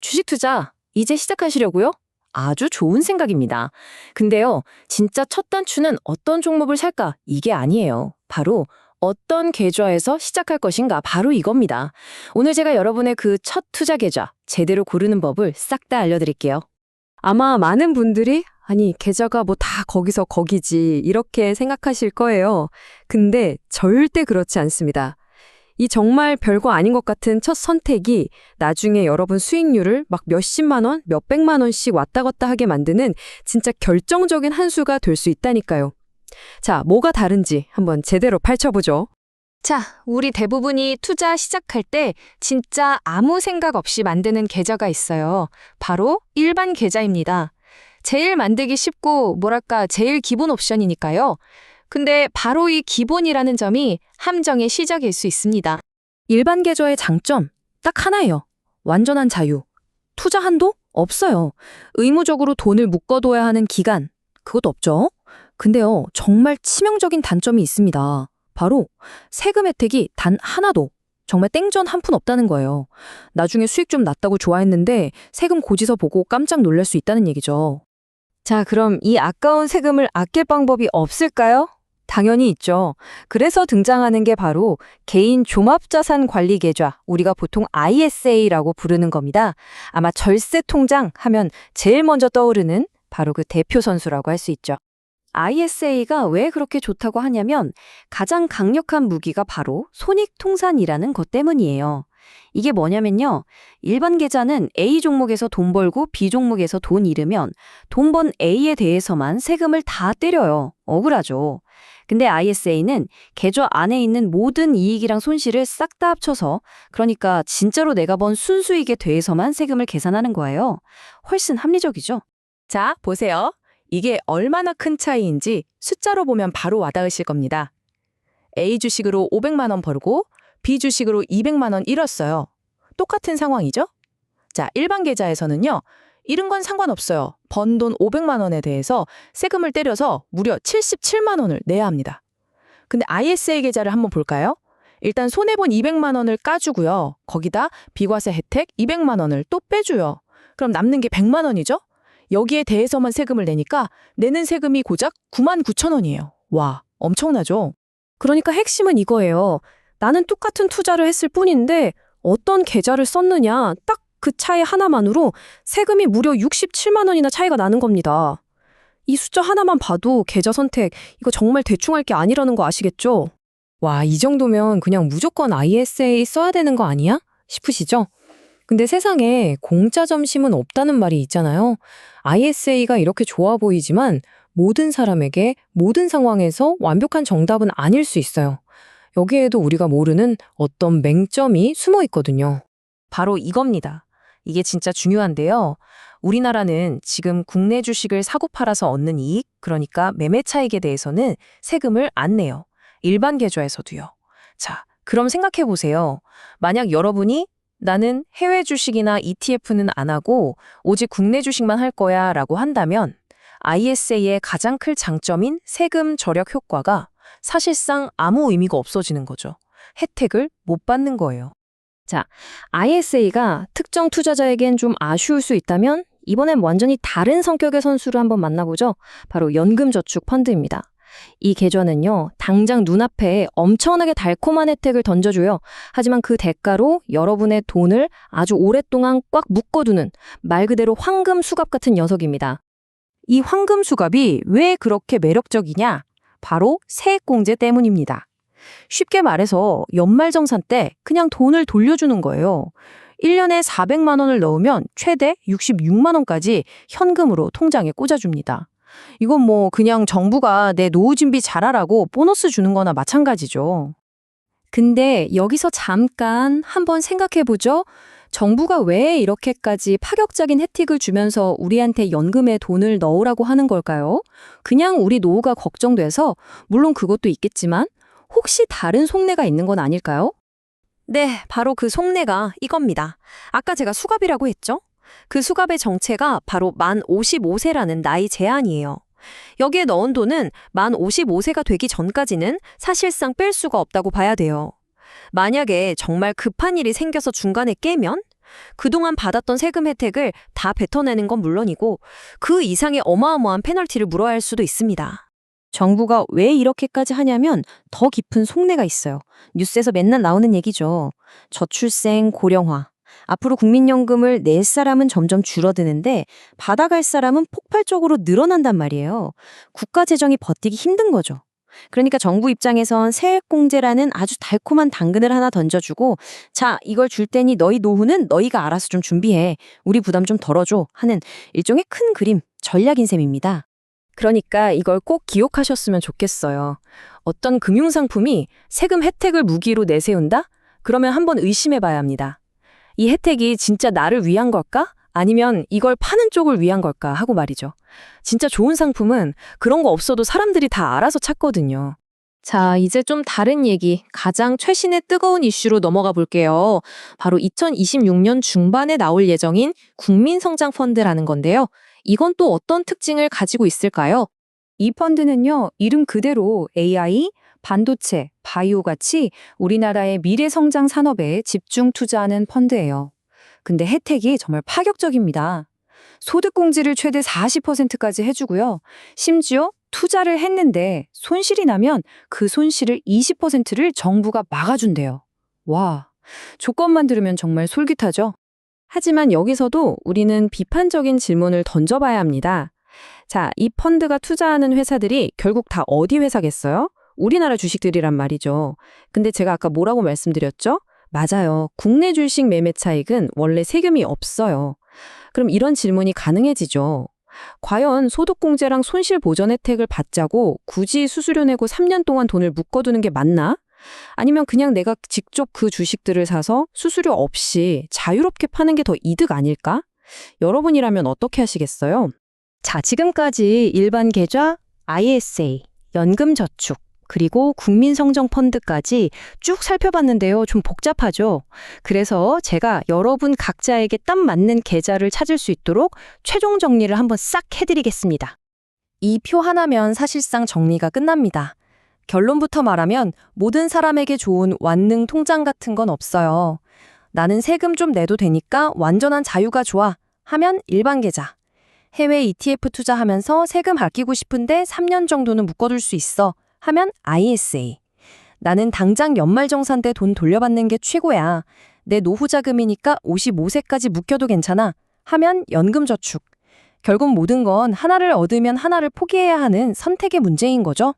주식 투자 이제 시작하시려고요? 아주 좋은 생각입니다. 근데요, 진짜 첫 단추는 어떤 종목을 살까? 이게 아니에요. 바로 어떤 계좌에서 시작할 것인가? 바로 이겁니다. 오늘 제가 여러분의 그 첫 투자 계좌 제대로 고르는 법을 싹 다 알려드릴게요. 아마 많은 분들이 아니, 계좌가 뭐 다 거기서 거기지 이렇게 생각하실 거예요. 근데 절대 그렇지 않습니다. 이 정말 별거 아닌 것 같은 첫 선택이 나중에 여러분 수익률을 막 몇십만 원, 몇백만 원씩 왔다 갔다 하게 만드는 진짜 결정적인 한 수가 될 수 있다니까요. 자, 뭐가 다른지 한번 제대로 파헤쳐보죠. 자, 우리 대부분이 투자 시작할 때 진짜 아무 생각 없이 만드는 계좌가 있어요. 바로 일반 계좌입니다. 제일 만들기 쉽고 뭐랄까 제일 기본 옵션이니까요. 근데 바로 이 기본이라는 점이 함정의 시작일 수 있습니다. 일반 계좌의 장점 딱 하나예요. 완전한 자유. 투자 한도 없어요. 의무적으로 돈을 묶어둬야 하는 기간 그것도 없죠. 근데요, 정말 치명적인 단점이 있습니다. 바로 세금 혜택이 단 하나도 정말 땡전 한 푼 없다는 거예요. 나중에 수익 좀 났다고 좋아했는데 세금 고지서 보고 깜짝 놀랄 수 있다는 얘기죠. 자, 그럼 이 아까운 세금을 아낄 방법이 없을까요? 당연히 있죠. 그래서 등장하는 게 바로 개인 종합자산관리계좌, 우리가 보통 ISA라고 부르는 겁니다. 아마 절세 통장 하면 제일 먼저 떠오르는 바로 그 대표 선수라고 할 수 있죠. ISA가 왜 그렇게 좋다고 하냐면 가장 강력한 무기가 바로 손익통산이라는 것 때문이에요. 이게 뭐냐면요. 일반 계좌는 A 종목에서 돈 벌고 B 종목에서 돈 잃으면 돈 번 A에 대해서만 세금을 다 때려요. 억울하죠. 근데 ISA는 계좌 안에 있는 모든 이익이랑 손실을 싹 다 합쳐서 그러니까 진짜로 내가 번 순수익에 대해서만 세금을 계산하는 거예요. 훨씬 합리적이죠. 자, 보세요. 이게 얼마나 큰 차이인지 숫자로 보면 바로 와닿으실 겁니다. A 주식으로 500만 원 벌고 B 주식으로 200만 원 잃었어요. 똑같은 상황이죠? 자, 일반 계좌에서는요. 잃은 건 상관없어요. 번 돈 500만 원에 대해서 세금을 때려서 무려 77만 원을 내야 합니다. 근데 ISA 계좌를 한번 볼까요? 일단 손해본 200만 원을 까주고요. 거기다 비과세 혜택 200만 원을 또 빼줘요. 그럼 남는 게 100만 원이죠? 여기에 대해서만 세금을 내니까 내는 세금이 고작 9만 9천 원이에요. 와, 엄청나죠? 그러니까 핵심은 이거예요. 나는 똑같은 투자를 했을 뿐인데 어떤 계좌를 썼느냐 딱 그 차이 하나만으로 세금이 무려 67만 원이나 차이가 나는 겁니다. 이 숫자 하나만 봐도 계좌 선택 이거 정말 대충 할 게 아니라는 거 아시겠죠? 와, 이 정도면 그냥 무조건 ISA 써야 되는 거 아니야? 싶으시죠? 근데 세상에 공짜 점심은 없다는 말이 있잖아요. ISA가 이렇게 좋아 보이지만 모든 사람에게 모든 상황에서 완벽한 정답은 아닐 수 있어요. 여기에도 우리가 모르는 어떤 맹점이 숨어 있거든요. 바로 이겁니다. 이게 진짜 중요한데요. 우리나라는 지금 국내 주식을 사고 팔아서 얻는 이익, 그러니까 매매 차익에 대해서는 세금을 안 내요. 일반 계좌에서도요. 자, 그럼 생각해 보세요. 만약 여러분이 나는 해외 주식이나 ETF는 안 하고 오직 국내 주식만 할 거야 라고 한다면 ISA의 가장 큰 장점인 세금 절약 효과가 사실상 아무 의미가 없어지는 거죠. 혜택을 못 받는 거예요. 자, ISA가 특정 투자자에겐 좀 아쉬울 수 있다면 이번엔 완전히 다른 성격의 선수를 한번 만나보죠. 바로 연금저축펀드입니다. 이 계좌는요, 당장 눈앞에 엄청나게 달콤한 혜택을 던져줘요. 하지만 그 대가로 여러분의 돈을 아주 오랫동안 꽉 묶어두는 말 그대로 황금 수갑 같은 녀석입니다. 이 황금 수갑이 왜 그렇게 매력적이냐? 바로 세액공제 때문입니다. 쉽게 말해서 연말정산 때 그냥 돈을 돌려주는 거예요. 1년에 400만 원을 넣으면 최대 66만 원까지 현금으로 통장에 꽂아줍니다. 이건 뭐 그냥 정부가 내 노후 준비 잘하라고 보너스 주는 거나 마찬가지죠. 근데 여기서 잠깐 한번 생각해보죠. 정부가 왜 이렇게까지 파격적인 혜택을 주면서 우리한테 연금에 돈을 넣으라고 하는 걸까요? 그냥 우리 노후가 걱정돼서, 물론 그것도 있겠지만 혹시 다른 속내가 있는 건 아닐까요? 네, 바로 그 속내가 이겁니다. 아까 제가 수갑이라고 했죠? 그 수갑의 정체가 바로 만 55세라는 나이 제한이에요. 여기에 넣은 돈은 만 55세가 되기 전까지는 사실상 뺄 수가 없다고 봐야 돼요. 만약에 정말 급한 일이 생겨서 중간에 깨면 그동안 받았던 세금 혜택을 다 뱉어내는 건 물론이고 그 이상의 어마어마한 페널티를 물어야 할 수도 있습니다. 정부가 왜 이렇게까지 하냐면 더 깊은 속내가 있어요. 뉴스에서 맨날 나오는 얘기죠. 저출생, 고령화. 앞으로 국민연금을 낼 사람은 점점 줄어드는데 받아갈 사람은 폭발적으로 늘어난단 말이에요. 국가 재정이 버티기 힘든 거죠. 그러니까 정부 입장에선 세액공제라는 아주 달콤한 당근을 하나 던져주고 자, 이걸 줄 테니 너희 노후는 너희가 알아서 좀 준비해. 우리 부담 좀 덜어줘. 하는 일종의 큰 그림, 전략인 셈입니다. 그러니까 이걸 꼭 기억하셨으면 좋겠어요. 어떤 금융상품이 세금 혜택을 무기로 내세운다? 그러면 한번 의심해 봐야 합니다. 이 혜택이 진짜 나를 위한 걸까? 아니면 이걸 파는 쪽을 위한 걸까 하고 말이죠. 진짜 좋은 상품은 그런 거 없어도 사람들이 다 알아서 찾거든요. 자, 이제 좀 다른 얘기, 가장 최신의 뜨거운 이슈로 넘어가 볼게요. 바로 2026년 중반에 나올 예정인 국민성장펀드라는 건데요. 이건 또 어떤 특징을 가지고 있을까요? 이 펀드는요, 이름 그대로 AI, 반도체, 바이오 같이 우리나라의 미래 성장 산업에 집중 투자하는 펀드예요. 근데 혜택이 정말 파격적입니다. 소득공제를 최대 40%까지 해주고요. 심지어 투자를 했는데 손실이 나면 그 손실을 20%를 정부가 막아준대요. 와, 조건만 들으면 정말 솔깃하죠? 하지만 여기서도 우리는 비판적인 질문을 던져봐야 합니다. 자, 이 펀드가 투자하는 회사들이 결국 다 어디 회사겠어요? 우리나라 주식들이란 말이죠. 근데 제가 아까 뭐라고 말씀드렸죠? 맞아요. 국내 주식 매매 차익은 원래 세금이 없어요. 그럼 이런 질문이 가능해지죠. 과연 소득공제랑 손실보전 혜택을 받자고 굳이 수수료 내고 3년 동안 돈을 묶어두는 게 맞나? 아니면 그냥 내가 직접 그 주식들을 사서 수수료 없이 자유롭게 파는 게 더 이득 아닐까? 여러분이라면 어떻게 하시겠어요? 자, 지금까지 일반 계좌, ISA, 연금저축, 그리고 국민성장펀드까지 쭉 살펴봤는데요. 좀 복잡하죠? 그래서 제가 여러분 각자에게 딱 맞는 계좌를 찾을 수 있도록 최종 정리를 한번 싹 해드리겠습니다. 이 표 하나면 사실상 정리가 끝납니다. 결론부터 말하면 모든 사람에게 좋은 완능 통장 같은 건 없어요. 나는 세금 좀 내도 되니까 완전한 자유가 좋아 하면 일반 계좌. 해외 ETF 투자하면서 세금 아끼고 싶은데 3년 정도는 묶어둘 수 있어 하면 ISA. 나는 당장 연말정산 때 돈 돌려받는 게 최고야. 내 노후 자금이니까 55세까지 묶여도 괜찮아 하면 연금저축. 결국 모든 건 하나를 얻으면 하나를 포기해야 하는 선택의 문제인 거죠.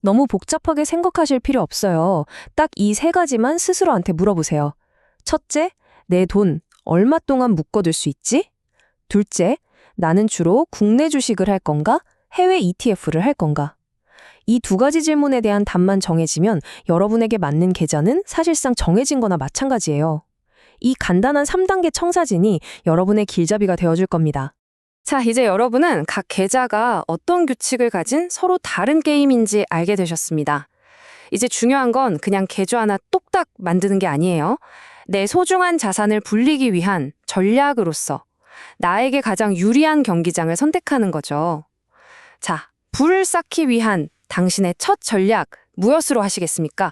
너무 복잡하게 생각하실 필요 없어요. 딱 이 세 가지만 스스로한테 물어보세요. 첫째, 내 돈 얼마 동안 묶어둘 수 있지? 둘째, 나는 주로 국내 주식을 할 건가? 해외 ETF를 할 건가? 이 두 가지 질문에 대한 답만 정해지면 여러분에게 맞는 계좌는 사실상 정해진 거나 마찬가지예요. 이 간단한 3단계 청사진이 여러분의 길잡이가 되어줄 겁니다. 자, 이제 여러분은 각 계좌가 어떤 규칙을 가진 서로 다른 게임인지 알게 되셨습니다. 이제 중요한 건 그냥 계좌 하나 똑딱 만드는 게 아니에요. 내 소중한 자산을 불리기 위한 전략으로서 나에게 가장 유리한 경기장을 선택하는 거죠. 자, 불을 쌓기 위한 당신의 첫 전략 무엇으로 하시겠습니까?